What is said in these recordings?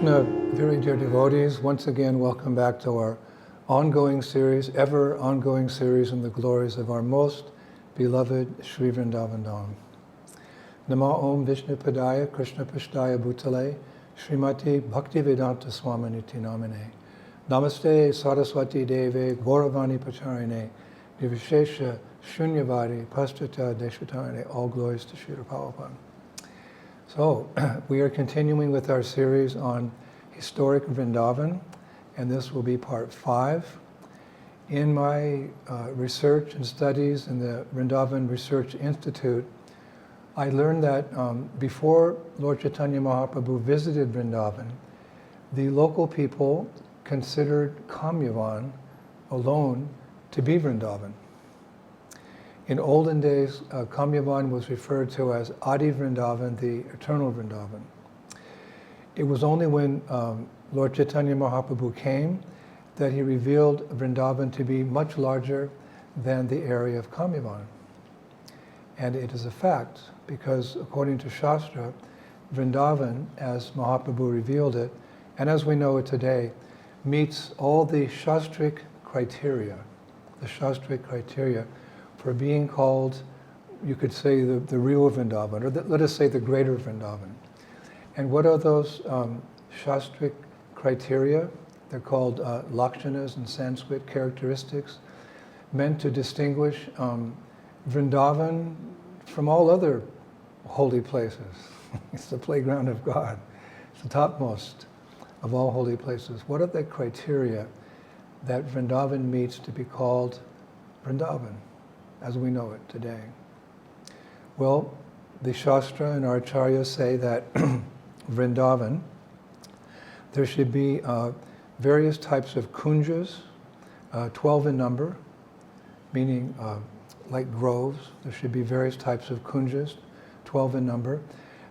Krishna, very dear devotees, once again welcome back to our ongoing series, ever ongoing series in the glories of our most beloved Sri Vrindavan Dham. Nama Om Vishnu Padaya Krishna Pashtaya Bhutale Srimati Bhaktivedanta Swaminiti Namine Namaste Saraswati Deve Gauravani Pacharine Nivishesha Shunyavadi Pastata Deshatarine. All glories to Srila Prabhupada. So, we are continuing with our series on historic Vrindavan, and this will be part 5. In my research and studies in the Vrindavan Research Institute, I learned that before Lord Chaitanya Mahaprabhu visited Vrindavan, the local people considered Kamyavan alone to be Vrindavan. In olden days, Kamyavan was referred to as Adi Vrindavan, the eternal Vrindavan. It was only when Lord Chaitanya Mahaprabhu came that he revealed Vrindavan to be much larger than the area of Kamyavan. And it is a fact, because according to Shastra, Vrindavan, as Mahaprabhu revealed it, and as we know it today, meets all the Shastric criteria, for being called, you could say, the real Vrindavan, or let us say the greater Vrindavan. And what are those Shastric criteria? They're called lakshanas in Sanskrit, characteristics, meant to distinguish Vrindavan from all other holy places. It's the playground of God. It's the topmost of all holy places. What are the criteria that Vrindavan meets to be called Vrindavan, as we know it today? Well, the Shastra and our Acharyas say that Vrindavan, there should be various types of kunjas, 12 in number, meaning like groves. There should be various types of kunjas, 12 in number.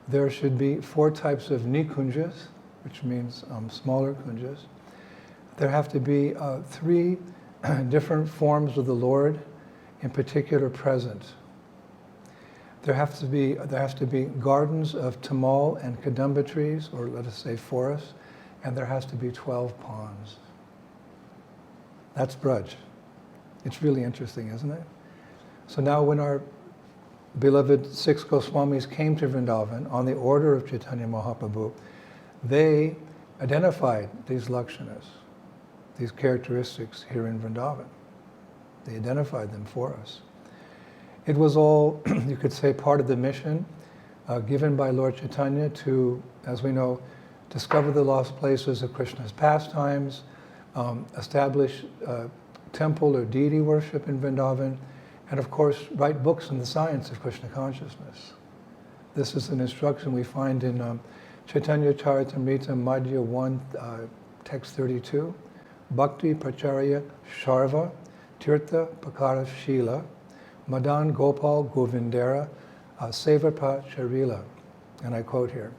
There should be 4 types of nikunjas, which means smaller kunjas. There have to be 3 different forms of the Lord in particular present. There has to be gardens of tamal and Kadamba trees, or let us say forests, and there has to be 12 ponds. That's Braj. It's really interesting, isn't it? So now when our beloved 6 Goswamis came to Vrindavan on the order of Chaitanya Mahaprabhu, they identified these lakshanas, these characteristics here in Vrindavan. They identified them for us. It was all, you could say, part of the mission given by Lord Chaitanya to, as we know, discover the lost places of Krishna's pastimes, establish temple or deity worship in Vrindavan, and of course, write books in the science of Krishna consciousness. This is an instruction we find in Chaitanya Charitamrita Madhya 1, text 32. Bhakti Pracharya Sharva Tirtha Pakara Shila Madan Gopal Govindera Sevapa Charila. And I quote here.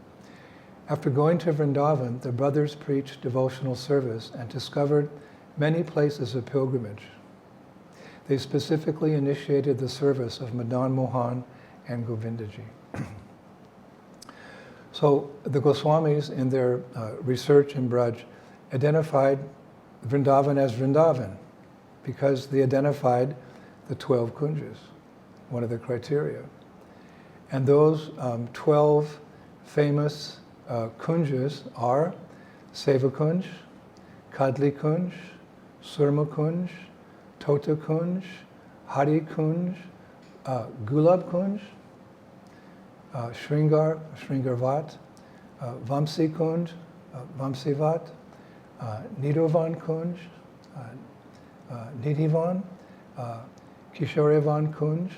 After going to Vrindavan, the brothers preached devotional service and discovered many places of pilgrimage. They specifically initiated the service of Madan Mohan and Govindaji. So the Goswamis, in their research in Braj, identified Vrindavan as Vrindavan because they identified the 12 kunjas, one of the criteria. And those 12 famous kunjas are Seva Kunj, Kadli Kunj, Surma Kunj, Tota Kunj, Hari Kunj, Gulab Kunj, Shringarvat, Vamsi Kunj, Vamsivat, Nidovan Kunj, Nidhivan, Kishorevan Kunj,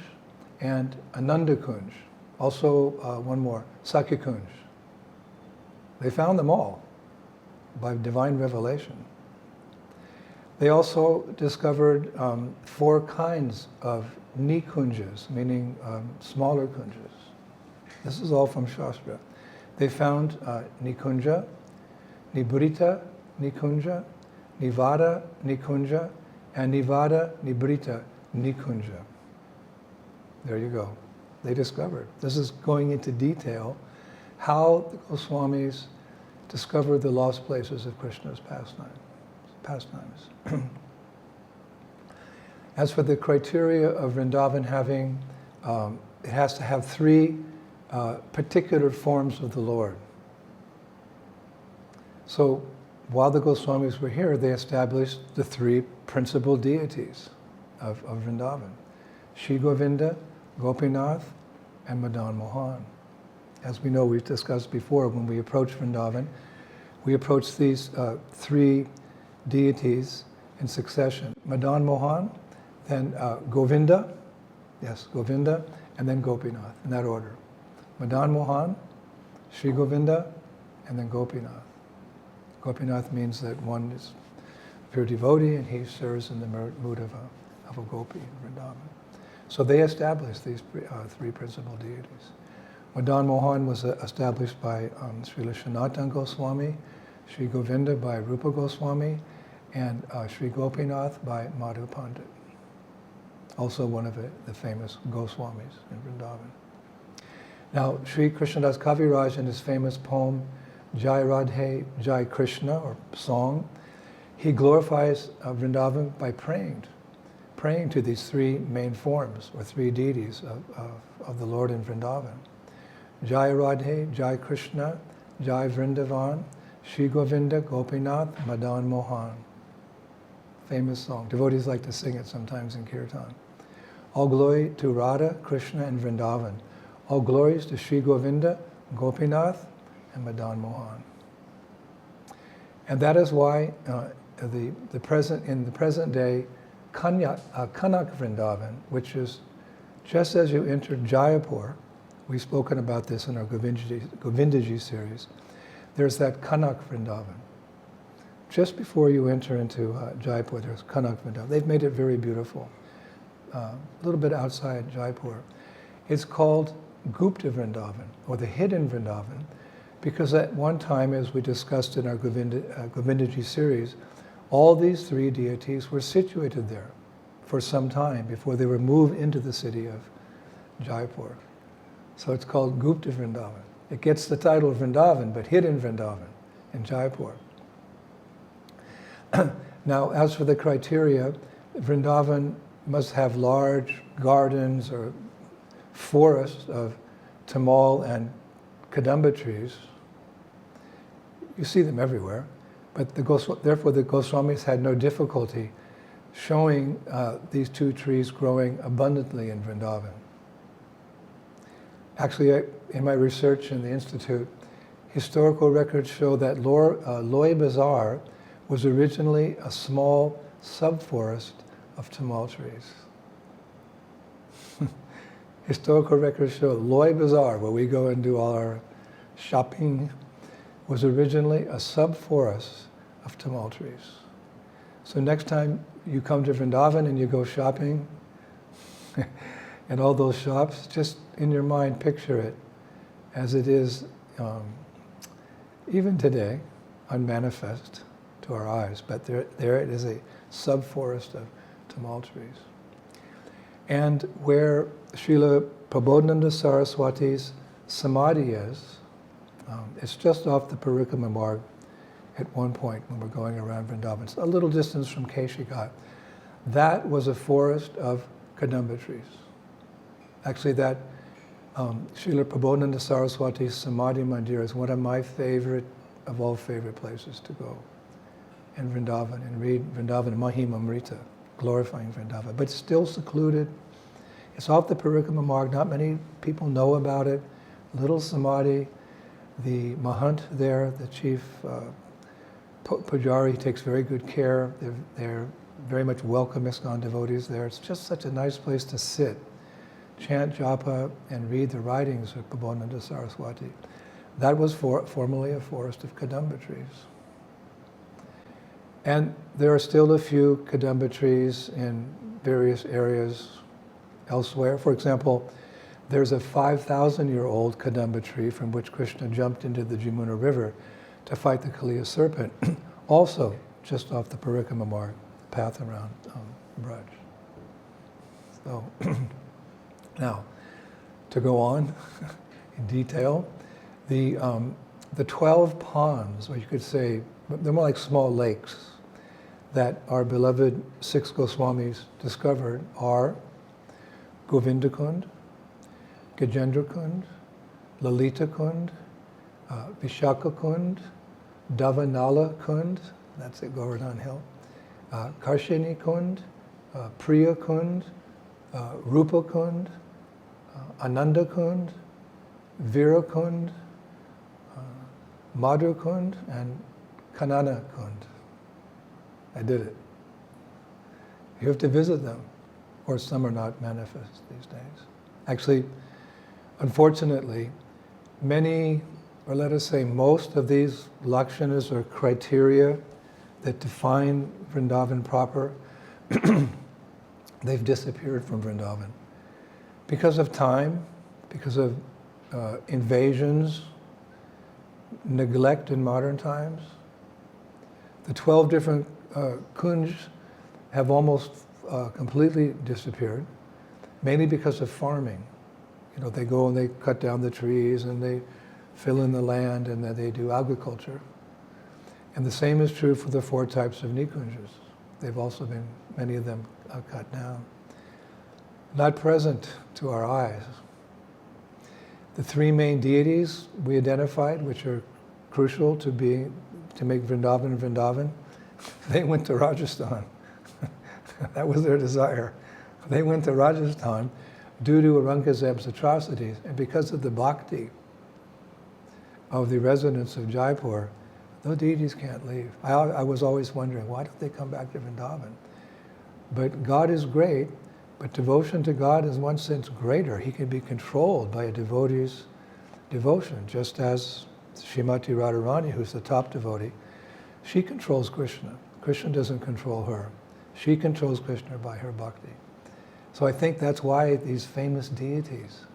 and Ananda Kunj. Also, one more, Sakya Kunj. They found them all by divine revelation. They also discovered 4 kinds of nikunjas, meaning smaller kunjas. This is all from Shastra. They found nikunja, nibrita nikunja, nivada nikunja, and nivada nibrita nikunja. There you go. They discovered. This is going into detail how the Goswamis discover the lost places of Krishna's pastimes. As for the criteria of Vrindavan having, it has to have three particular forms of the Lord. So while the Goswamis were here, they established the three principal deities of Vrindavan: Shri Govinda, Gopinath, and Madan Mohan. As we know, we've discussed before, when we approach Vrindavan, we approach these three deities in succession: Madan Mohan, then Govinda, and then Gopinath, in that order. Madan Mohan, Shri Govinda, and then Gopinath. Gopinath means that one is a pure devotee and he serves in the mood of a gopi in Vrindavan. So they established these three principal deities. Madan Mohan was established by Srila Sanatana Goswami, Shri Govinda by Rupa Goswami, and Shri Gopinath by Madhu Pandit, also one of the famous Goswamis in Vrindavan. Now, Sri Krishnadas Kaviraj, in his famous poem, Jai Radhe, Jai Krishna, or song, he glorifies Vrindavan by praying to these three main forms, or three deities of the Lord in Vrindavan. Jai Radhe, Jai Krishna, Jai Vrindavan, Shri Govinda, Gopinath, Madan Mohan. Famous song. Devotees like to sing it sometimes in Kirtan. All glory to Radha, Krishna, and Vrindavan. All glories to Shri Govinda, Gopinath, and Madan Mohan. And that is why in the present day, Kanak Vrindavan, which is just as you enter Jaipur, we've spoken about this in our Govindaji series, there's that Kanak Vrindavan. Just before you enter into Jaipur, there's Kanak Vrindavan. They've made it very beautiful, a little bit outside Jaipur. It's called Gupta Vrindavan, or the hidden Vrindavan, because at one time, as we discussed in our Govindaji series, all these three deities were situated there for some time before they were moved into the city of Jaipur. So it's called Gupta Vrindavan. It gets the title of Vrindavan, but hidden Vrindavan in Jaipur. Now, as for the criteria, Vrindavan must have large gardens or forests of tamal and Kadamba trees. You see them everywhere, but therefore the Goswamis had no difficulty showing these two trees growing abundantly in Vrindavan. Actually, in my research in the Institute, historical records show that Loy Bazaar was originally a small subforest of tamal trees. Historical records show Loy Bazaar, where we go and do all our shopping, was originally a subforest of tamal trees. So next time you come to Vrindavan and you go shopping, and all those shops, just in your mind picture it as it is even today, unmanifest to our eyes, but there it is, a subforest of tamal trees. And where Srila Prabodhananda Saraswati's samadhi is, it's just off the Parikrama Marg at one point when we're going around Vrindavan. It's a little distance from Keshigat. That was a forest of Kadamba trees. Actually, that Srila Prabodhananda Saraswati's Samadhi Mandir is one of my favorite, of all favorite places to go in Vrindavan and read Vrindavan Mahimamrita, glorifying Vrindavan. But it's still secluded. It's off the Parikrama Marg. Not many people know about it. Little Samadhi. The Mahant there, the chief Pujari, takes very good care. They're very much welcome ISKCON devotees there. It's just such a nice place to sit, chant japa, and read the writings of Prabodhananda Saraswati. That was formerly a forest of Kadamba trees. And there are still a few Kadamba trees in various areas elsewhere. For example, there's a 5,000-year-old Kadamba tree from which Krishna jumped into the Yamuna River to fight the Kaliya serpent, also just off the Parikrama Marg, the path around Braj. So, now, to go on in detail, the the 12 ponds, or you could say, they're more like small lakes, that our beloved six Goswamis discovered are Govinda Kund, Gajendra Kund, Lalita Kund, Vishaka Kund, Davanala Kund, that's at Govardhan Hill, Karshini Kund, Priya Kund, Rupa Kund, Ananda Kund, Vira Kund, Madhu Kund, and Kanana Kund. I did it. You have to visit them, or some are not manifest these days. Actually, unfortunately, many, or let us say most of these lakshanas or criteria that define Vrindavan proper, they've disappeared from Vrindavan. Because of time, because of invasions, neglect in modern times, the 12 different kunj have almost completely disappeared, mainly because of farming. You know, they go and they cut down the trees and they fill in the land and then they do agriculture. And the same is true for the 4 types of nikunjas. They've also been, many of them, cut down. Not present to our eyes. The 3 main deities we identified, which are crucial to make Vrindavan Vrindavan, they went to Rajasthan. That was their desire. They went to Rajasthan due to Aurangzeb's atrocities, and because of the bhakti of the residents of Jaipur, those deities can't leave. I was always wondering, why don't they come back to Vrindavan? But God is great, but devotion to God is in one sense greater. He can be controlled by a devotee's devotion, just as Srimati Radharani, who's the top devotee, she controls Krishna. Krishna doesn't control her. She controls Krishna by her bhakti. So I think that's why these famous deities,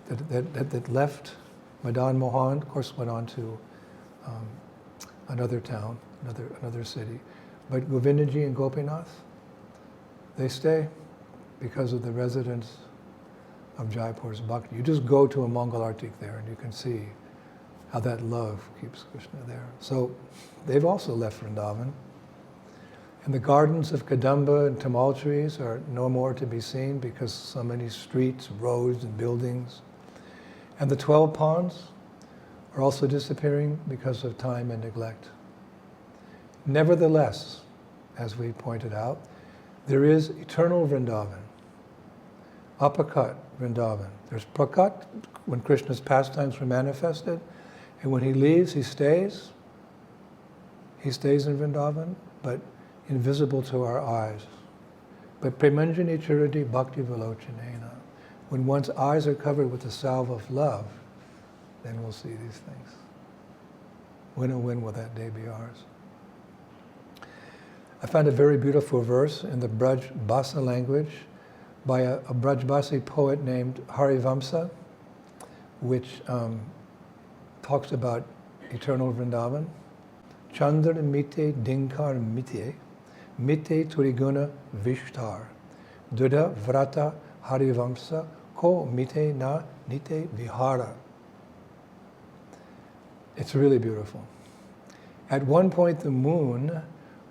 that left Madan Mohan, of course, went on to another town, another city. But Govindaji and Gopinath, they stay because of the residents of Jaipur's bhakti. You just go to a Mangal Artik there and you can see how that love keeps Krishna there. So they've also left Vrindavan. And the gardens of Kadamba and Tamal trees are no more to be seen because so many streets, roads, and buildings. And the 12 ponds are also disappearing because of time and neglect. Nevertheless, as we pointed out, there is eternal Vrindavan, apakat Vrindavan. There's prakat, when Krishna's pastimes were manifested, and when he leaves, he stays. He stays in Vrindavan, but invisible to our eyes. But premanjani chariti bhakti vilochanena. When one's eyes are covered with the salve of love, then we'll see these things. When and when will that day be ours? I found a very beautiful verse in the Braj Basa language by a Brajbasi poet named Harivamsa, which talks about eternal Vrindavan. Chandra mite dinkar mite, mite turiguna vishtar, duda vrata harivamsa, ko mite na nite vihara. It's really beautiful. At one point the moon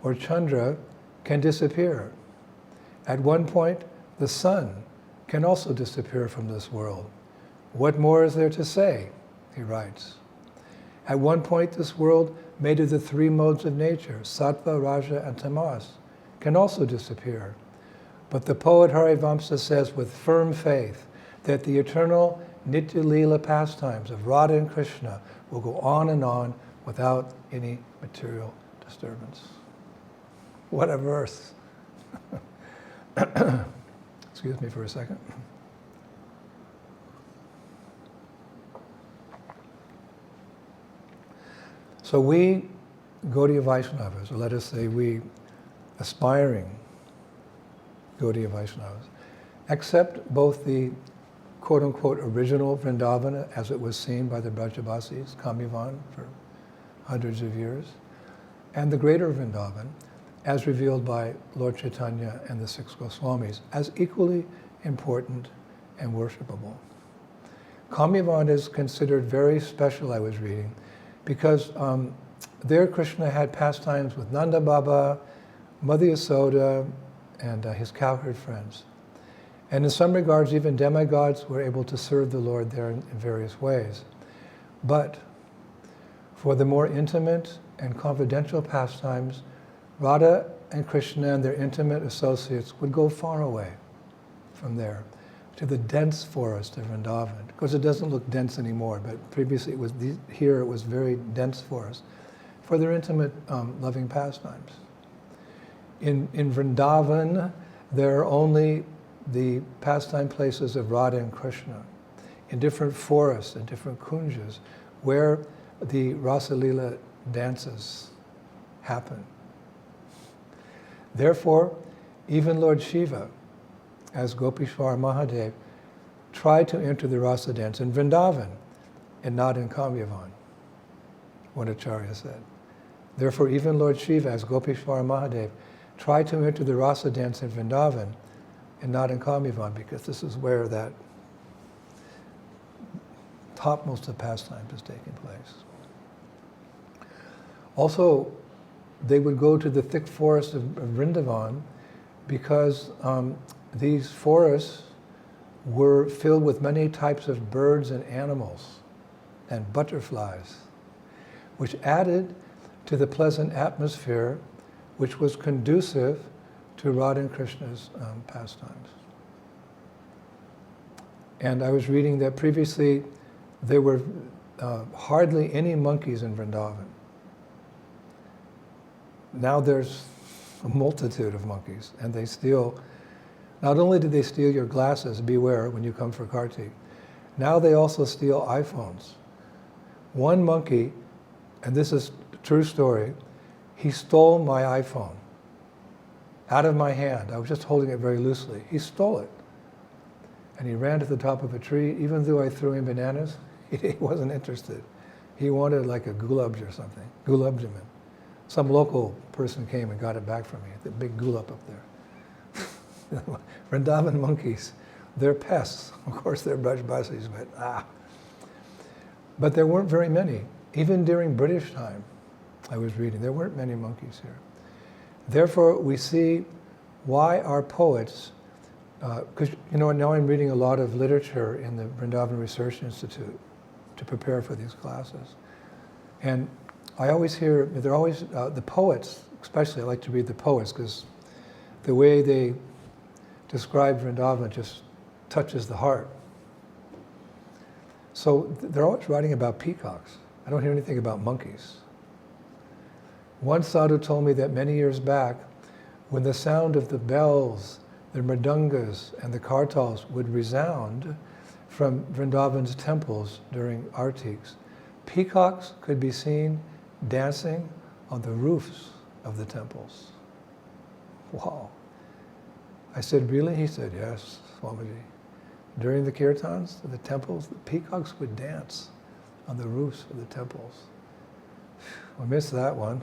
or Chandra can disappear. At one point the sun can also disappear from this world. What more is there to say? He writes. At one point this world, made of the 3 modes of nature, sattva, raja, and tamas, can also disappear. But the poet Harivamsa says with firm faith that the eternal Nitya Leela pastimes of Radha and Krishna will go on and on without any material disturbance. What a verse. Excuse me for a second. So we, Gaudiya Vaishnavas, or let us say we aspiring Gaudiya Vaishnavas, accept both the quote-unquote original Vrindavana as it was seen by the Brajabasis, Kamivan, for hundreds of years, and the greater Vrindavan as revealed by Lord Chaitanya and the 6 Goswamis as equally important and worshipable. Kamyavan is considered very special, I was reading, because there Krishna had pastimes with Nanda Baba, Mother Yasoda, and his cowherd friends. And in some regards, even demigods were able to serve the Lord there in various ways. But for the more intimate and confidential pastimes, Radha and Krishna and their intimate associates would go far away from there to the dense forest of Vrindavan. Of course, it doesn't look dense anymore, but previously here it was very dense forest for their intimate, loving pastimes. In Vrindavan, there are only the pastime places of Radha and Krishna in different forests and different kunjas where the Rasa Lila dances happen. Therefore, even Lord Shiva, as Gopishwar Mahadev, tried to enter the Rasa dance in Vrindavan and not in Kamyavan, one Acharya said. Therefore, even Lord Shiva, as Gopishwar Mahadev, tried to enter the Rasa dance in Vrindavan and not in Kamyavan, because this is where that topmost of pastimes is taking place. Also, they would go to the thick forest of Vrindavan because these forests were filled with many types of birds and animals and butterflies, which added to the pleasant atmosphere which was conducive to Radha and Krishna's pastimes. And I was reading that previously there were hardly any monkeys in Vrindavan. Now there's a multitude of monkeys, and they steal, not only do they steal your glasses, beware when you come for Kartik, now they also steal iPhones. One monkey, and this is a true story, he stole my iPhone out of my hand. I was just holding it very loosely. He stole it. And he ran to the top of a tree. Even though I threw him bananas, he wasn't interested. He wanted like a gulab or something, gulab jamun. Some local person came and got it back from me, the big gulab up there. Vrindavan monkeys, they're pests. Of course, they're Brajbasis, but there weren't very many. Even during British time, I was reading, there weren't many monkeys here. Therefore, we see why our poets, because now I'm reading a lot of literature in the Vrindavan Research Institute to prepare for these classes. And I always hear, they're always, the poets, especially I like to read the poets because the way they describe Vrindavan just touches the heart. So they're always writing about peacocks. I don't hear anything about monkeys. One sadhu told me that many years back, when the sound of the bells, the mridangas, and the kartals would resound from Vrindavan's temples during artiks, peacocks could be seen dancing on the roofs of the temples. Wow. I said, really? He said, yes, Swamiji. During the kirtans of the temples, the peacocks would dance on the roofs of the temples. I missed that one.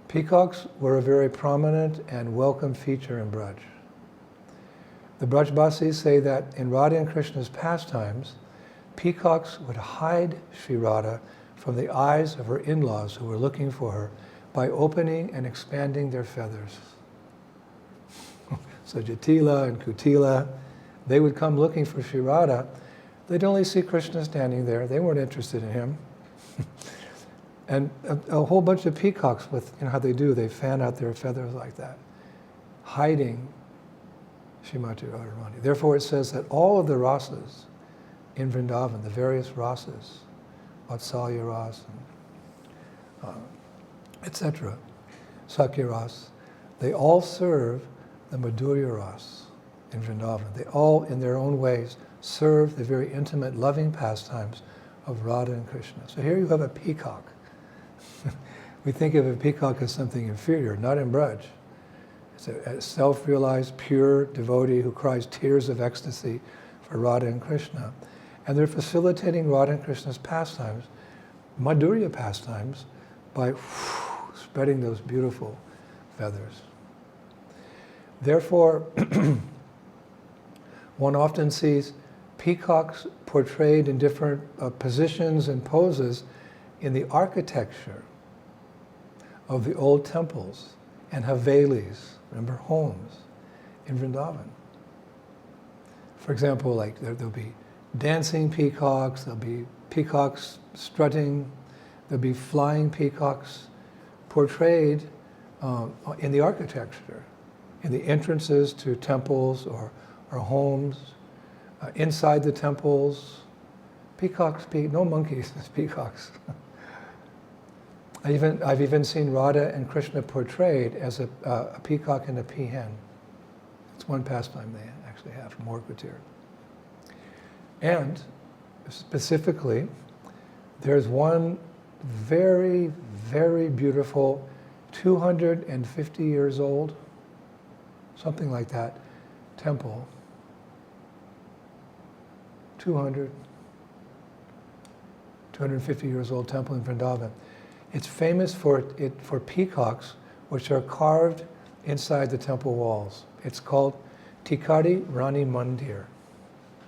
Peacocks were a very prominent and welcome feature in Braj. The Brajbasis say that in Radha and Krishna's pastimes, peacocks would hide Sri Radha from the eyes of her in-laws who were looking for her by opening and expanding their feathers. So Jatila and Kutila, they would come looking for Sri Radha. They'd only see Krishna standing there. They weren't interested in him. And a whole bunch of peacocks with, how they do, they fan out their feathers like that, hiding Srimati Radharani. Therefore it says that all of the rasas in Vrindavan, the various rasas, Vatsalya ras, etc., Sakya ras, they all serve the Madhurya ras in Vrindavan. They all, in their own ways, serve the very intimate, loving pastimes of Radha and Krishna. So here you have a peacock. We think of a peacock as something inferior, not in Braj. It's a self-realized, pure devotee who cries tears of ecstasy for Radha and Krishna. And they're facilitating Radha and Krishna's pastimes, Madhurya pastimes, by spreading those beautiful feathers. Therefore, one often sees peacocks portrayed in different positions and poses in the architecture of the old temples and havelis, remember, homes in Vrindavan. For example, like there'll be dancing peacocks, there'll be peacocks strutting, there'll be flying peacocks portrayed in the architecture, in the entrances to temples or homes, inside the temples. Peacocks, no monkeys, peacocks. I've even seen Radha and Krishna portrayed as a peacock and a peahen. It's one pastime they actually have from Orkwatir. And specifically, there's one very, very beautiful, 250 years old, something like that, temple. 250 years old temple in Vrindavan. It's famous for peacocks, which are carved inside the temple walls. It's called Tikari Rani Mandir.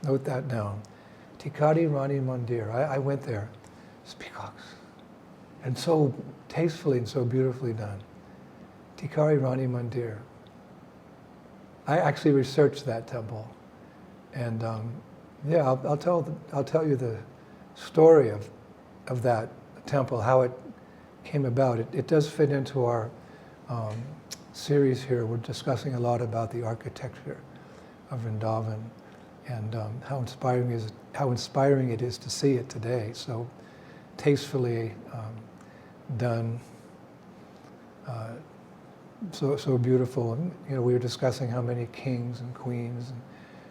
Note that down. Tikari Rani Mandir. I went there. It's peacocks. And so tastefully and so beautifully done. Tikari Rani Mandir. I actually researched that temple. And yeah, I'll tell you the story of that temple, how it came about. It does fit into our series here. We're discussing a lot about the architecture of Vrindavan and how inspiring it is to see it today. So tastefully done, so beautiful. And we were discussing how many kings and queens and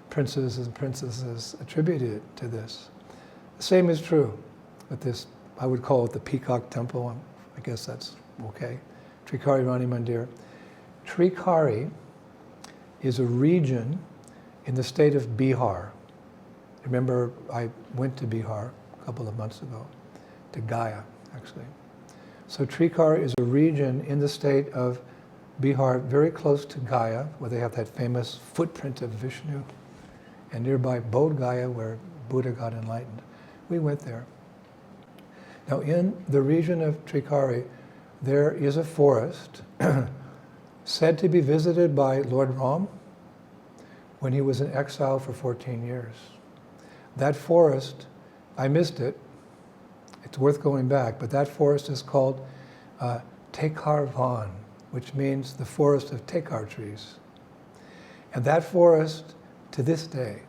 princes and princesses attributed to this. The same is true with this. I would call it the Peacock Temple. I guess that's okay. Trikari Rani Mandir. Trikari is a region in the state of Bihar. Remember, I went to Bihar a couple of months ago, to Gaya, actually. So Trikari is a region in the state of Bihar, very close to Gaya, where they have that famous footprint of Vishnu, and nearby Bodh Gaya, where Buddha got enlightened. We went there. Now, in the region of Trikari, there is a forest said to be visited by Lord Ram when he was in exile for 14 years. That forest, I missed it. It's worth going back, but that forest is called Tikari, which means the forest of Tikari trees. And that forest, to this day,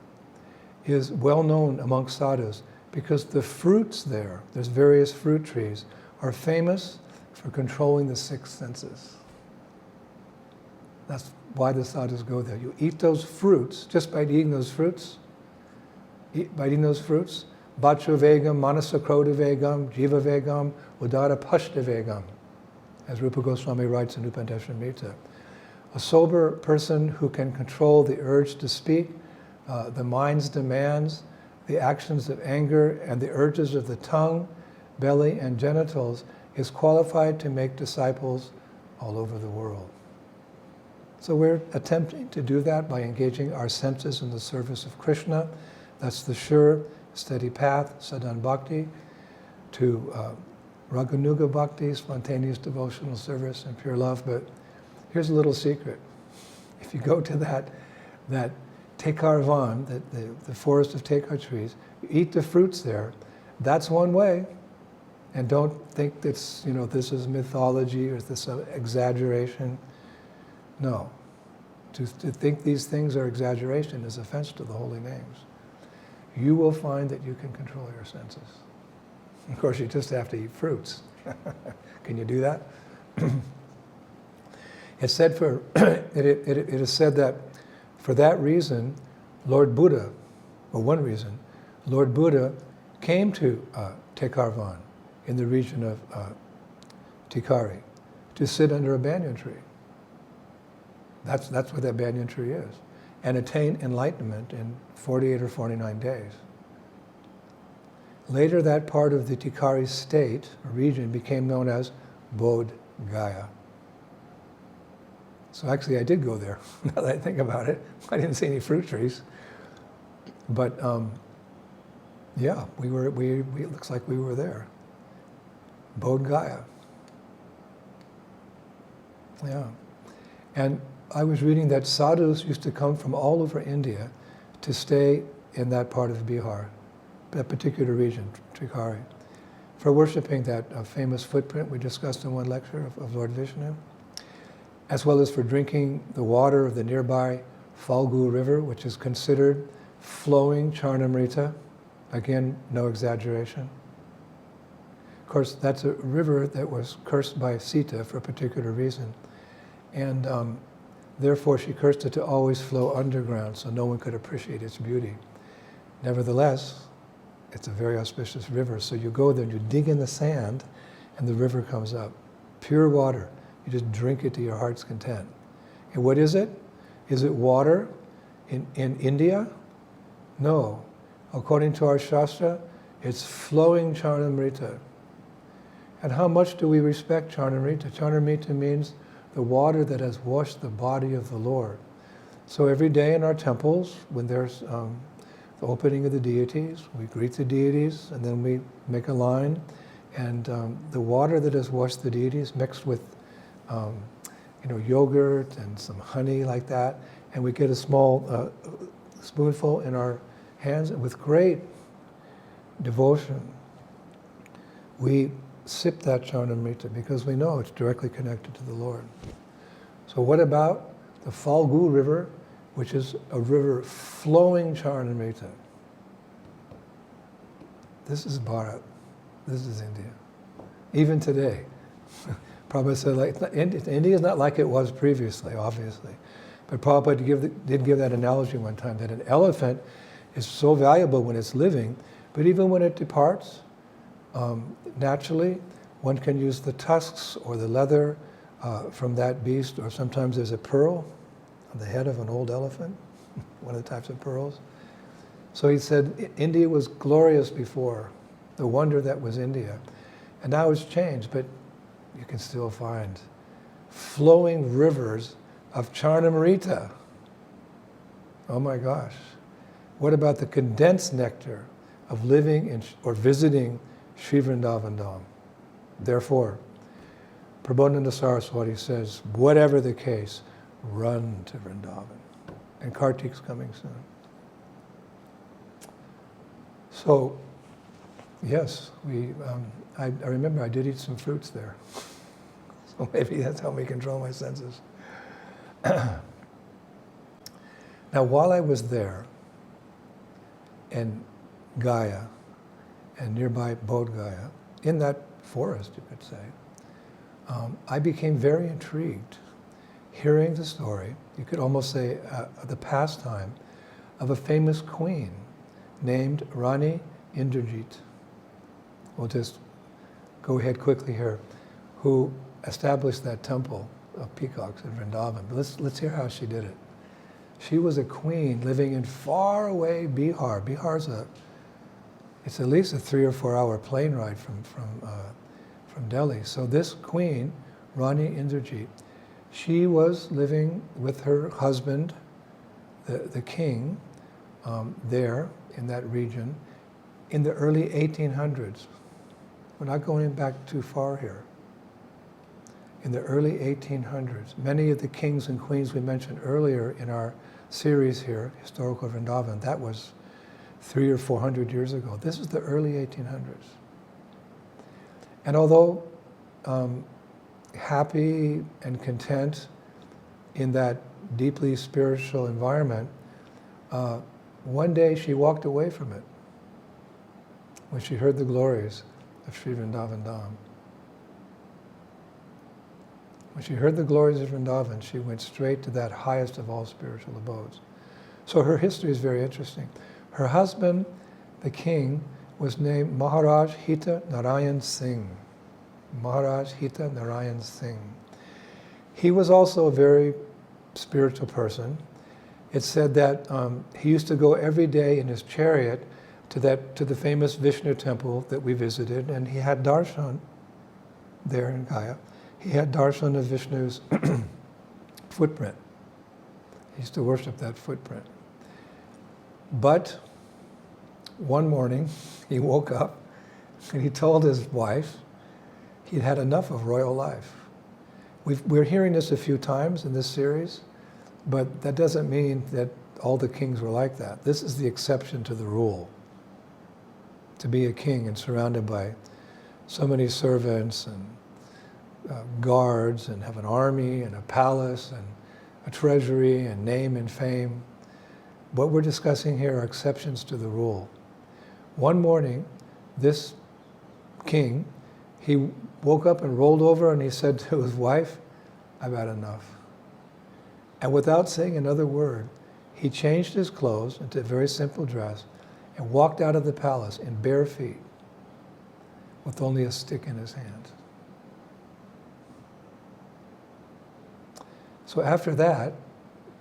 is well known among sadhus because the fruits there's various fruit trees, are famous for controlling the six senses. That's why the sadhus go there. You eat those fruits, just by eating those fruits, Bacha Vegam, Manasakroda Vegam, Jiva Vegam, Udara Pashta Vegam, as Rupa Goswami writes in Upanishadamrita. A sober person who can control the urge to speak, the mind's demands, the actions of anger, and the urges of the tongue, belly, and genitals, is qualified to make disciples all over the world. So we're attempting to do that by engaging our senses in the service of Krishna. That's the sure, steady path, sadhan bhakti, to raganuga bhakti, spontaneous devotional service and pure love. But here's a little secret. If you go to that Tikari, the forest of Tikari trees, you eat the fruits there, that's one way. And don't think that's, this is mythology or this exaggeration. No. To think these things are exaggeration is offense to the holy names. You will find that you can control your senses. Of course, you just have to eat fruits. Can you do that? It's said it is said that for that reason, Lord Buddha, or one reason, Lord Buddha came to Tikari in the region of Tikari to sit under a banyan tree. That's what that banyan tree is, and attain enlightenment in 48 or 49 days. Later, that part of the Tikari state, or region, became known as Bodh Gaya. So actually, I did go there, now that I think about it. I didn't see any fruit trees. But Yeah, it looks like we were there. Bodh Gaya. Yeah. And I was reading that sadhus used to come from all over India to stay in that part of Bihar, that particular region, Trikari, for worshipping that famous footprint we discussed in one lecture of Lord Vishnu, as well as for drinking the water of the nearby Falgu River, which is considered flowing Charnamrita. Again, no exaggeration. Of course, that's a river that was cursed by Sita for a particular reason. And therefore, she cursed it to always flow underground so no one could appreciate its beauty. Nevertheless, it's a very auspicious river. So you go there and you dig in the sand and the river comes up. Pure water. You just drink it to your heart's content. And what is it? Is it water in India? No. According to our Shastra, it's flowing Charnamrita. And how much do we respect Charnamrita? Charnamrita means the water that has washed the body of the Lord. So every day in our temples, when there's the opening of the deities, we greet the deities, and then we make a line, and the water that has washed the deities mixed with yogurt and some honey like that, and we get a small spoonful in our hands, and with great devotion, we sip that Charnamrita because we know it's directly connected to the Lord. So what about the Falgu River, which is a river flowing Charnamrita? This is Bharat. This is India. Even today. Prabhupada said, India is not like it was previously, obviously. But Prabhupada did give that analogy one time, that an elephant is so valuable when it's living, but even when it departs, naturally, one can use the tusks or the leather from that beast, or sometimes there's a pearl on the head of an old elephant, one of the types of pearls. So he said, India was glorious before, the wonder that was India. And now it's changed, but you can still find flowing rivers of Charnamrita. Oh my gosh. What about the condensed nectar of living in, or visiting Sri Vrindavan Dham? Therefore, Prabodhananda Saraswati says, whatever the case, run to Vrindavan. And Kartik's coming soon. So, yes, I remember I did eat some fruits there. So maybe that's how me control my senses. Now, while I was there, in Gaya, and nearby Bodh Gaya, in that forest, you could say, I became very intrigued hearing the story, you could almost say the pastime, of a famous queen named Rani Indrajit. We'll just go ahead quickly here, who established that temple of peacocks in Vrindavan. But let's hear how she did it. She was a queen living in faraway Bihar. Bihar's it's at least a 3 or 4 hour plane ride from Delhi. So this queen, Rani Indrajit, she was living with her husband, the king, there in that region in the early 1800s. We're not going back too far here. In the early 1800s, many of the kings and queens we mentioned earlier in our series here, Historical Vrindavan, that was 300 or 400 years ago. This is the early 1800s. And although happy and content in that deeply spiritual environment, one day she walked away from it when she heard the glories of Sri Vrindavan Dham. When she heard the glories of Vrindavan, she went straight to that highest of all spiritual abodes. So her history is very interesting. Her husband, the king, was named Maharaj Hita Narayan Singh. Maharaj Hita Narayan Singh. He was also a very spiritual person. It's said that he used to go every day in his chariot to the famous Vishnu temple that we visited, and he had darshan there in Gaya. He had darshan of Vishnu's footprint. He used to worship that footprint. But one morning he woke up and he told his wife he'd had enough of royal life. We're hearing this a few times in this series, but that doesn't mean that all the kings were like that. This is the exception to the rule. To be a king and surrounded by so many servants and guards and have an army and a palace and a treasury and name and fame. What we're discussing here are exceptions to the rule. One morning, this king, he woke up and rolled over and he said to his wife, "I've had enough." And without saying another word, he changed his clothes into a very simple dress and walked out of the palace in bare feet with only a stick in his hand. So after that,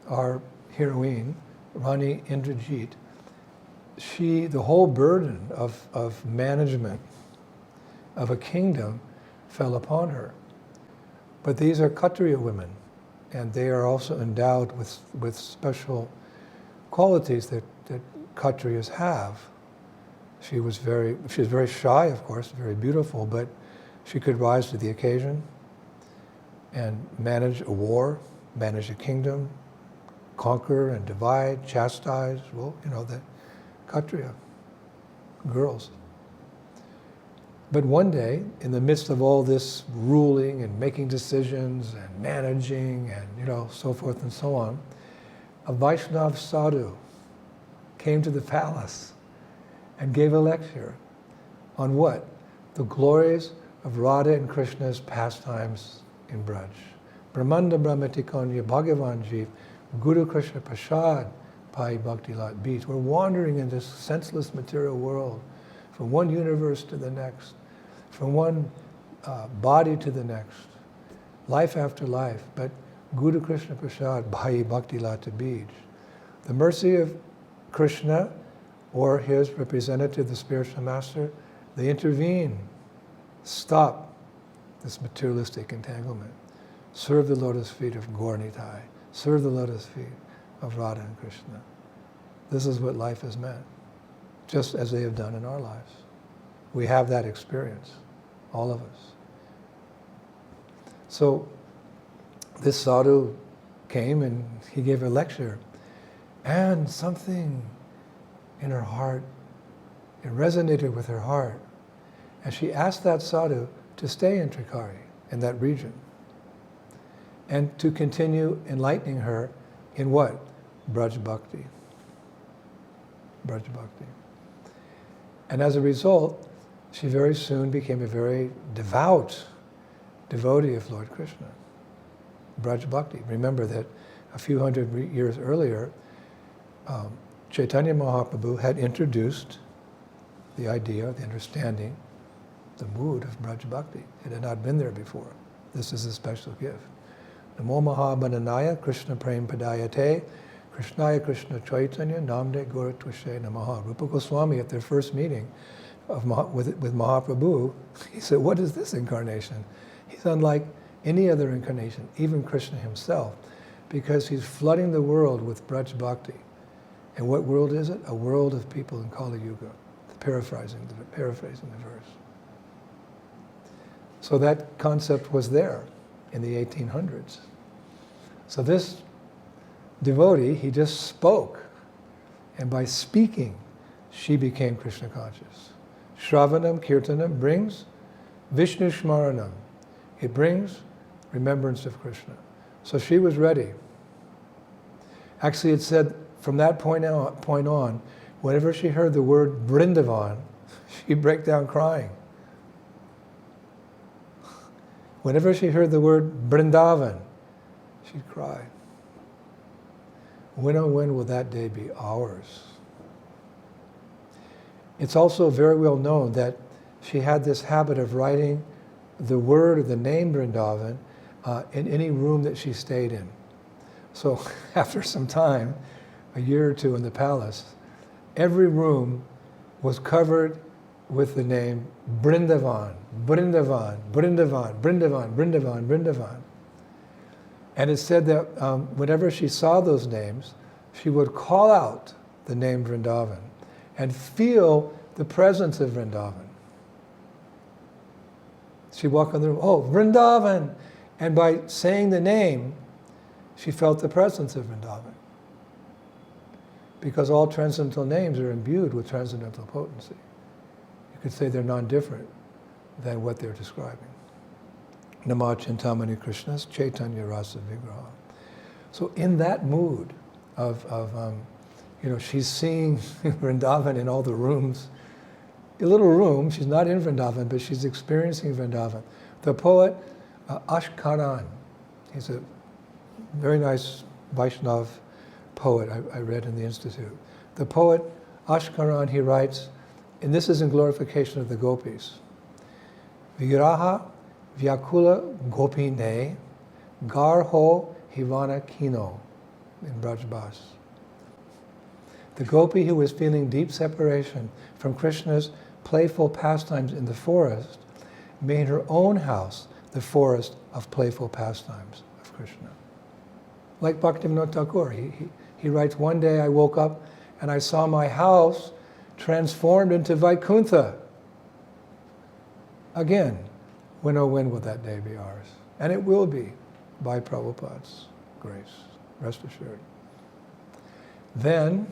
our heroine, Rani Indrajit, the whole burden of management of a kingdom fell upon her. But these are Kshatriya women, and they are also endowed with special qualities that Kshatriyas have. She was very shy, of course, very beautiful, but she could rise to the occasion and manage a war, manage a kingdom, conquer and divide, chastise, the Kshatriya girls. But one day, in the midst of all this ruling and making decisions and managing and so forth and so on, a Vaishnav sadhu came to the palace and gave a lecture on what? The glories of Radha and Krishna's pastimes in Braj. Brahmanda Brahmatikanya Bhagavan Jeev, Guru Krishna Prasad, Pai Bhakti Lat Beach. We're wandering in this senseless material world from one universe to the next, from one body to the next, life after life. But Guru Krishna Prasad, Pai Bhakti Lat Beach. The mercy of Krishna or his representative, the spiritual master, they intervene, stop this materialistic entanglement. Serve the lotus feet of Gaur Nitai. Serve the lotus feet of Radha and Krishna. This is what life has meant, just as they have done in our lives. We have that experience, all of us. So this sadhu came and he gave a lecture, and something in her heart, it resonated with her heart. And she asked that sadhu to stay in Trikari, in that region, and to continue enlightening her in what? Braj Bhakti. Braj Bhakti. And as a result, she very soon became a very devout devotee of Lord Krishna. Braj Bhakti. Remember that a few hundred years earlier, Chaitanya Mahaprabhu had introduced the idea, the understanding, the mood of Braj Bhakti. It had not been there before. This is a special gift. Namo Mahabhadanaya Krishna Prem Padayate Krishnaya Krishna Chaitanya Namde Goratvashe Namaha. Rupa Goswami, at their first meeting with Mahaprabhu, he said, what is this incarnation? He's unlike any other incarnation, even Krishna himself, because he's flooding the world with Braj Bhakti. And what world is it? A world of people in Kali Yuga, paraphrasing the verse. So that concept was there in the 1800s. So this devotee, he just spoke. And by speaking, she became Krishna conscious. Shravanam, Kirtanam brings Vishnu Shmaranam. It brings remembrance of Krishna. So she was ready. Actually, it said from that point on, whenever she heard the word Vrindavan, she'd break down crying. Whenever she heard the word Vrindavan, she'd cry. When oh when will that day be ours? It's also very well known that she had this habit of writing the word or the name Vrindavan in any room that she stayed in. So after some time, a year or two in the palace, every room was covered with the name Vrindavan, Vrindavan, Vrindavan, Vrindavan, Vrindavan, Vrindavan. And it said that whenever she saw those names, she would call out the name Vrindavan. and feel the presence of Vrindavan. She'd walk in the room, oh, Vrindavan! And by saying the name, she felt the presence of Vrindavan. Because all transcendental names are imbued with transcendental potency. You could say they're non-different than what they're describing. Nama Chintamani Krishnas Chaitanya Rasa Vigraha. So in that mood of she's seeing Vrindavan in all the rooms, a little room, she's not in Vrindavan, but she's experiencing Vrindavan. The poet Ashkaran, he's a very nice Vaishnav poet I read in the Institute. The poet Ashkaran, he writes, and this is in glorification of the gopis, Viraha Vyakula Gopine Garho Hivana Kino in Brajbas. The gopi who was feeling deep separation from Krishna's playful pastimes in the forest made her own house the forest of playful pastimes of Krishna. Like Bhaktivinoda Thakur, he writes, one day I woke up and I saw my house transformed into Vaikuntha. Again, when oh when will that day be ours? And it will be, by Prabhupada's grace, rest assured. Then,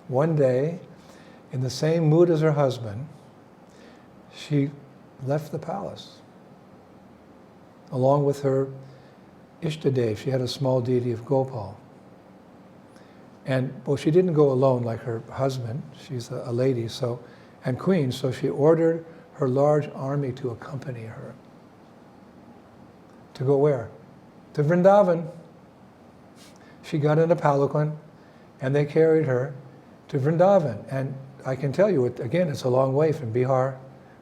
one day, in the same mood as her husband, she left the palace, along with her Ishtadev. She had a small deity of Gopal. And, well, she didn't go alone like her husband. She's a lady, and queen, so she ordered her large army to accompany her. To go where? To Vrindavan. She got in a palanquin, and they carried her to Vrindavan. And I can tell you, again, it's a long way from Bihar,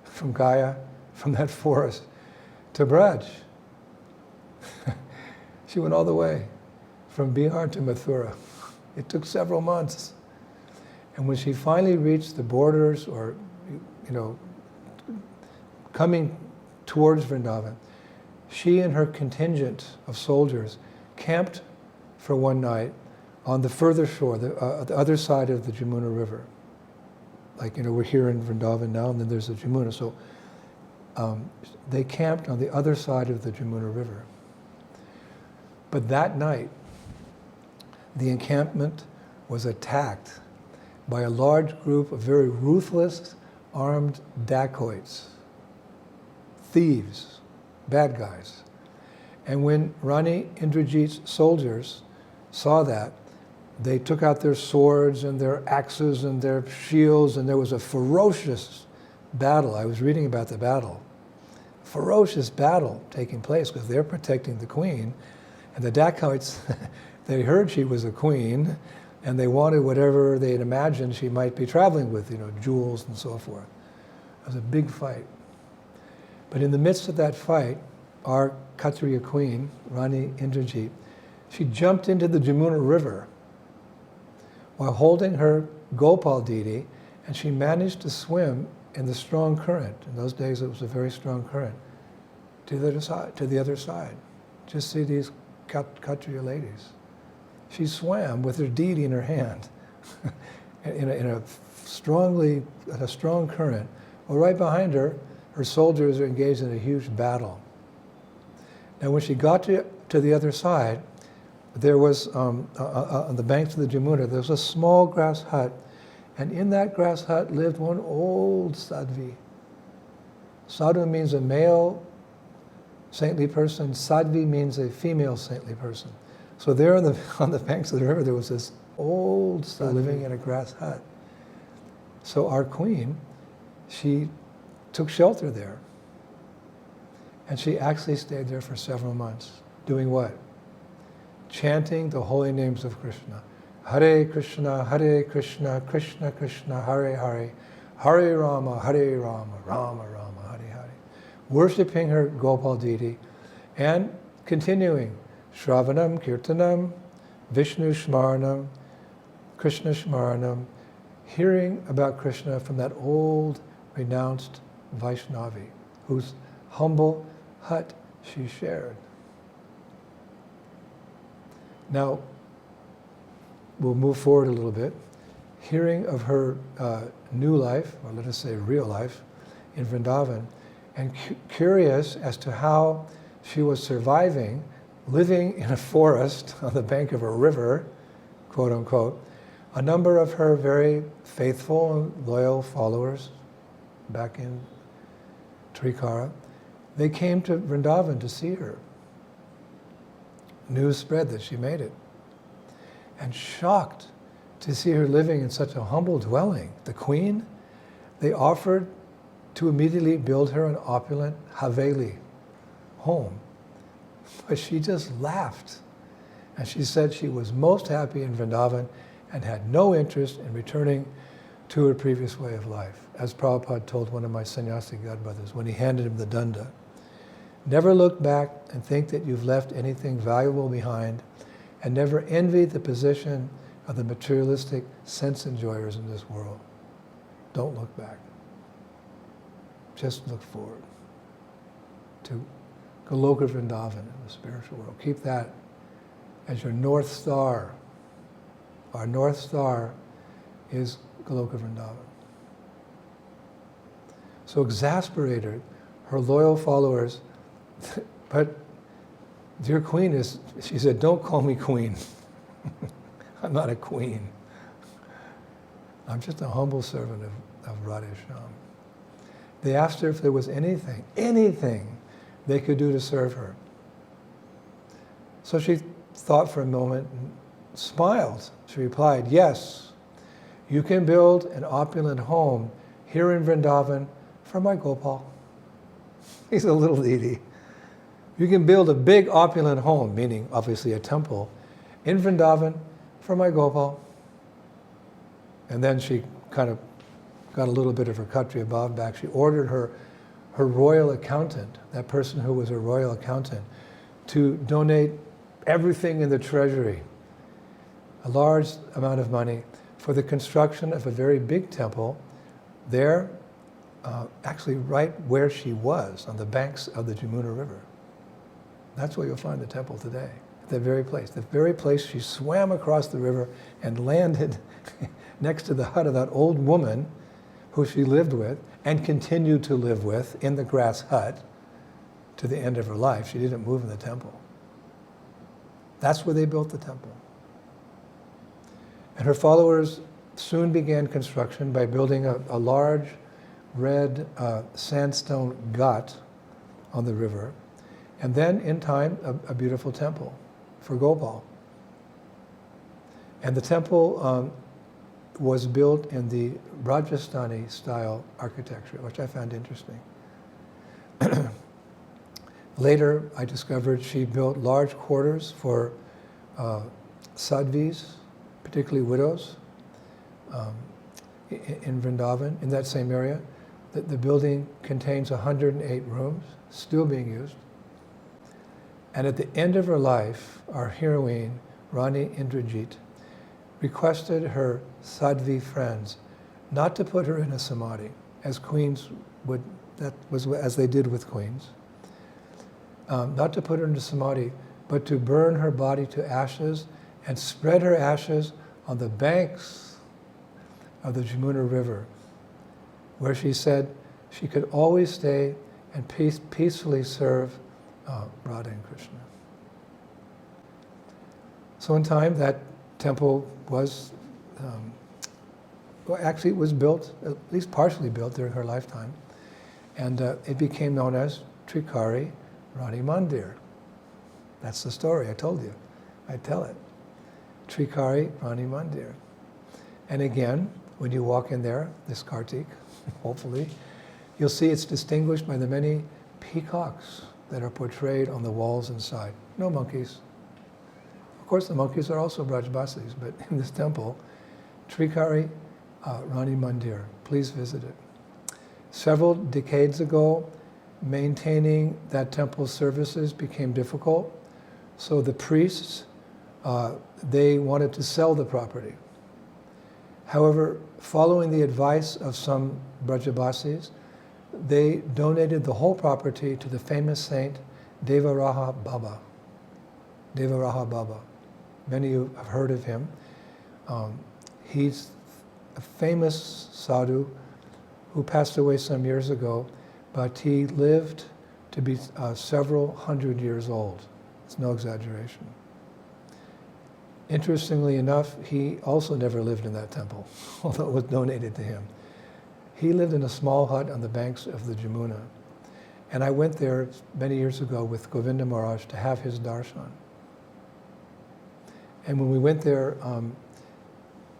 from Gaya, from that forest, to Braj. She went all the way, from Bihar to Mathura. It took several months. And when she finally reached the borders, or, coming towards Vrindavan, she and her contingent of soldiers camped for one night on the further shore, the other side of the Yamuna River. Like, we're here in Vrindavan now, and then there's the Yamuna. So they camped on the other side of the Yamuna River. But that night, the encampment was attacked by a large group of very ruthless, armed dacoits, thieves, bad guys. And when Rani Indrajit's soldiers saw that, they took out their swords and their axes and their shields, and there was a ferocious battle. I was reading about the battle. Ferocious battle taking place because they're protecting the queen. And the dacoits, they heard she was a queen, and they wanted whatever they had imagined she might be traveling with, jewels and so forth. It was a big fight. But in the midst of that fight, our Kshatriya queen, Rani Indrajit, she jumped into the Yamuna River while holding her Gopal deity, and she managed to swim in the strong current. In those days, it was a very strong current, to the other side. Just see these Kshatriya ladies. She swam with her deity in her hand in a strong current. Well, right behind her, her soldiers are engaged in a huge battle. Now, when she got to the other side, there was, on the banks of the Yamuna, there was a small grass hut, and in that grass hut lived one old sadhvi. Sadhu means a male saintly person. Sadhvi means a female saintly person. So there on the banks of the river, there was this old sadhvi living in a grass hut. So our queen, she took shelter there. And she actually stayed there for several months. Doing what? Chanting the holy names of Krishna. Hare Krishna, Krishna Krishna, Hare Hare, Hare Rama, Rama Rama, Hare Hare. Worshipping her Gopal deity and continuing Shravanam, Kirtanam, Vishnu Shmaranam, Krishna Shmaranam, hearing about Krishna from that old, renounced Vaishnavi, whose humble hut she shared. Now, we'll move forward a little bit. hearing of her new life, or let us say real life, in Vrindavan, and curious as to how she was surviving, living in a forest on the bank of a river, quote unquote, a number of her very faithful and loyal followers back in Trikari, they came to Vrindavan to see her. News spread that she made it. And shocked to see her living in such a humble dwelling, the queen, they offered to immediately build her an opulent Haveli home. But she just laughed. And she said she was most happy in Vrindavan and had no interest in returning to her previous way of life, as Prabhupada told one of my sannyasi godbrothers when he handed him the danda. Never look back and think that you've left anything valuable behind, and never envy the position of the materialistic sense enjoyers in this world. Don't look back. Just look forward to Goloka Vrindavan in the spiritual world. Keep that as your North Star. Our North Star is Goloka Vrindavan. So exasperated, her loyal followers, but dear queen is, she said, don't call me queen. I'm not a queen. I'm just a humble servant of Radhesham. They asked her if there was anything they could do to serve her. So she thought for a moment and smiled. She replied, yes, you can build an opulent home here in Vrindavan for my Gopal. He's a little needy. You can build a big opulent home, meaning obviously a temple, in Vrindavan for my Gopal. And then she kind of got a little bit of her Kshatriya bhav back. She ordered her royal accountant, that person who was a royal accountant, to donate everything in the treasury, a large amount of money, for the construction of a very big temple there, actually right where she was, on the banks of the Yamuna River. That's where you'll find the temple today, at that very place. The very place she swam across the river and landed next to the hut of that old woman who she lived with and continued to live with in the grass hut to the end of her life. She didn't move in the temple. That's where they built the temple. And her followers soon began construction by building a large red sandstone ghat on the river, and then in time a beautiful temple for Gopal. And the temple was built in the Rajasthani style architecture, which I found interesting. Later, I discovered she built large quarters for sadhvis, particularly widows, in Vrindavan, in that same area. The building contains 108 rooms, still being used. And at the end of her life, our heroine, Rani Indrajit, requested her sadhvi friends not to put her in a samadhi, as queens would, that was as they did with queens, not to put her into samadhi, but to burn her body to ashes and spread her ashes on the banks of the Yamuna River, where she said she could always stay and peacefully serve Radha and Krishna. So in time, that temple was, actually it was built, at least partially built during her lifetime, and it became known as Tikari Rani Mandir. That's the story, I told you. I tell it. Trikari Rani Mandir. And again, when you walk in there, this Kartik, hopefully, you'll see it's distinguished by the many peacocks that are portrayed on the walls inside. No monkeys. Of course, the monkeys are also Brajbasis, but in this temple, Trikari Rani Mandir, please visit it. Several decades ago, maintaining that temple's services became difficult, so the priests, they wanted to sell the property. However, following the advice of some Brajbasis, they donated the whole property to the famous saint Devaraha Baba. Devaraha Baba. Many of you have heard of him. He's a famous sadhu who passed away some years ago, but he lived to be several hundred years old. It's no exaggeration. Interestingly enough, he also never lived in that temple, although it was donated to him. He lived in a small hut on the banks of the Yamuna. And I went there many years ago with Govinda Maharaj to have his darshan. And when we went there,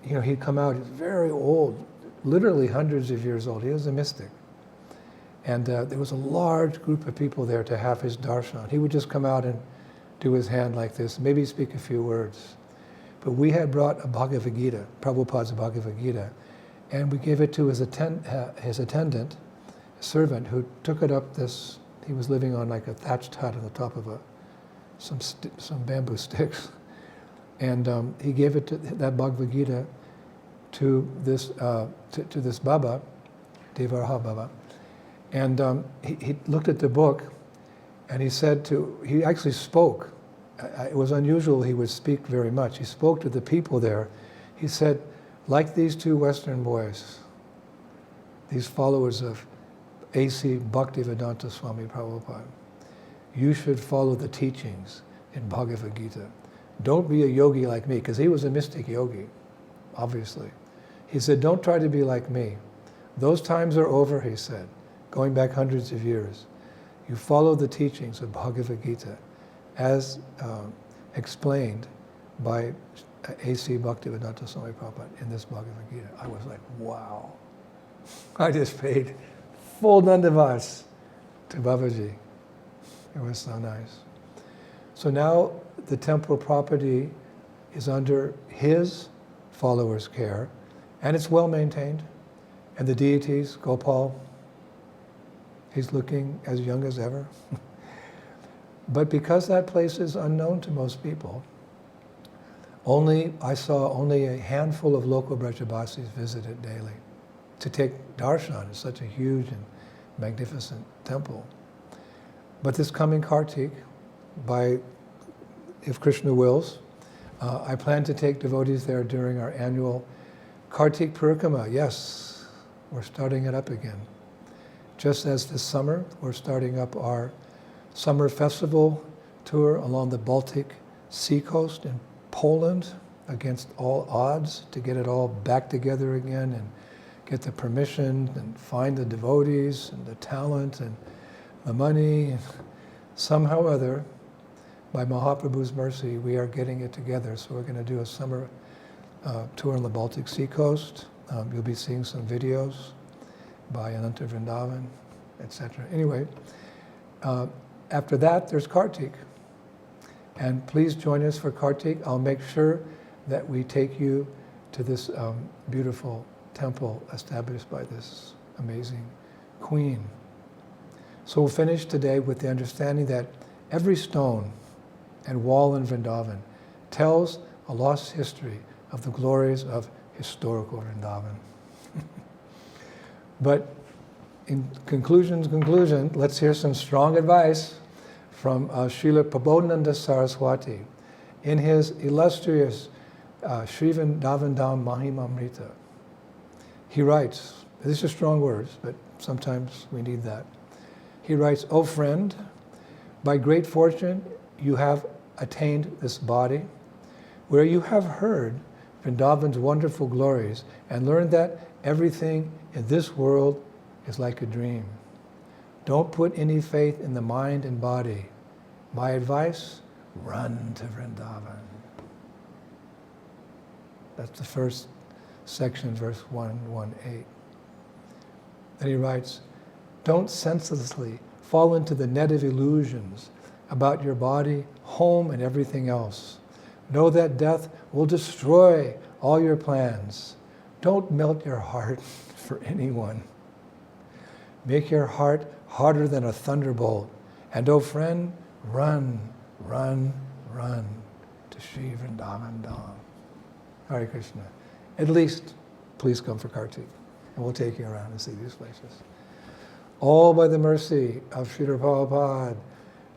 he'd come out, he was very old, literally hundreds of years old. He was a mystic. And there was a large group of people there to have his darshan. He would just come out and do his hand like this, maybe speak a few words. But we had brought a Bhagavad Gita, Prabhupada's Bhagavad Gita, and we gave it to his attendant, a servant, who took it up this, he was living on like a thatched hut on the top of some bamboo sticks. And he gave it to that Bhagavad Gita to this Baba, Devaraha Baba. And he looked at the book, and he actually spoke. It was unusual he would speak very much. He spoke to the people there. He said, like these two Western boys, these followers of A.C. Bhaktivedanta Swami Prabhupada, you should follow the teachings in Bhagavad Gita. Don't be a yogi like me, because he was a mystic yogi, obviously. He said, don't try to be like me. Those times are over, he said, going back hundreds of years. You follow the teachings of Bhagavad Gita as explained by A.C. Bhaktivedanta Swami Prabhupada in this Bhagavad Gita. I was like, wow. I just paid full dandavats to Babaji. It was so nice. So now the temple property is under his followers' care, and it's well maintained. And the deities, Gopal, he's looking as young as ever. But because that place is unknown to most people, I saw only a handful of local Brajabasis visit it daily to take darshan. It's such a huge and magnificent temple. But this coming Kartik, if Krishna wills, I plan to take devotees there during our annual Kartik Parikrama. Yes, we're starting it up again. Just as this summer, we're starting up our summer festival tour along the Baltic Sea coast in Poland against all odds to get it all back together again and get the permission and find the devotees and the talent and the money. Somehow or other, by Mahaprabhu's mercy, we are getting it together. So we're going to do a summer tour on the Baltic Sea coast. You'll be seeing some videos by Ananta Vrindavan, etc. Anyway, after that, there's Kartik. And please join us for Kartik. I'll make sure that we take you to this beautiful temple established by this amazing queen. So we'll finish today with the understanding that every stone and wall in Vrindavan tells a lost history of the glories of historical Vrindavan. But in conclusion, let's hear some strong advice from Srila Prabodhananda Saraswati in his illustrious Sri Vrindavan Dham Mahimamrita. He writes, these are strong words, but sometimes we need that. He writes, "O friend, by great fortune you have attained this body, where you have heard Vrindavan's wonderful glories and learned that everything in this world is like a dream. Don't put any faith in the mind and body. My advice, run to Vrindavan." That's the first section, verse 118. Then he writes, "Don't senselessly fall into the net of illusions about your body, home, and everything else. Know that death will destroy all your plans. Don't melt your heart for anyone. Make your heart harder than a thunderbolt. And, oh friend, run, run, run to Sri Vrindavan Dham." Hare Krishna. At least, please come for Kartik, and we'll take you around and see these places. All by the mercy of Srila Prabhupada,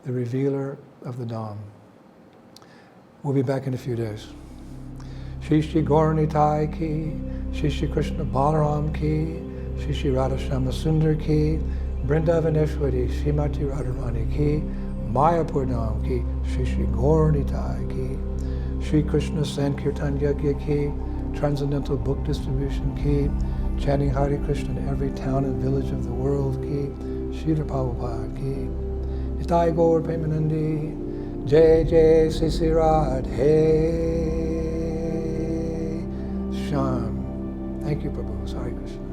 the revealer of the Dham. We'll be back in a few days. Shri Shri Gauranitai ki, Shri Shri Krishna Balaram ki, Shri Shri Radha Shama Sundar ki, Vrindavaneshwari Srimati Radharani ki, Mayapur Dham ki, Shri Shri Gaur Nitai ki, Shri Krishna Sankirtan Yagya ki, Transcendental Book Distribution ki, chanting Hare Krishna in every town and village of the world ki, Srila Prabhupada ki, Nitai Gaur Premanandi, Jai Jai Sisi Radhe Sham. Thank you, Prabhu. Hare Krishna.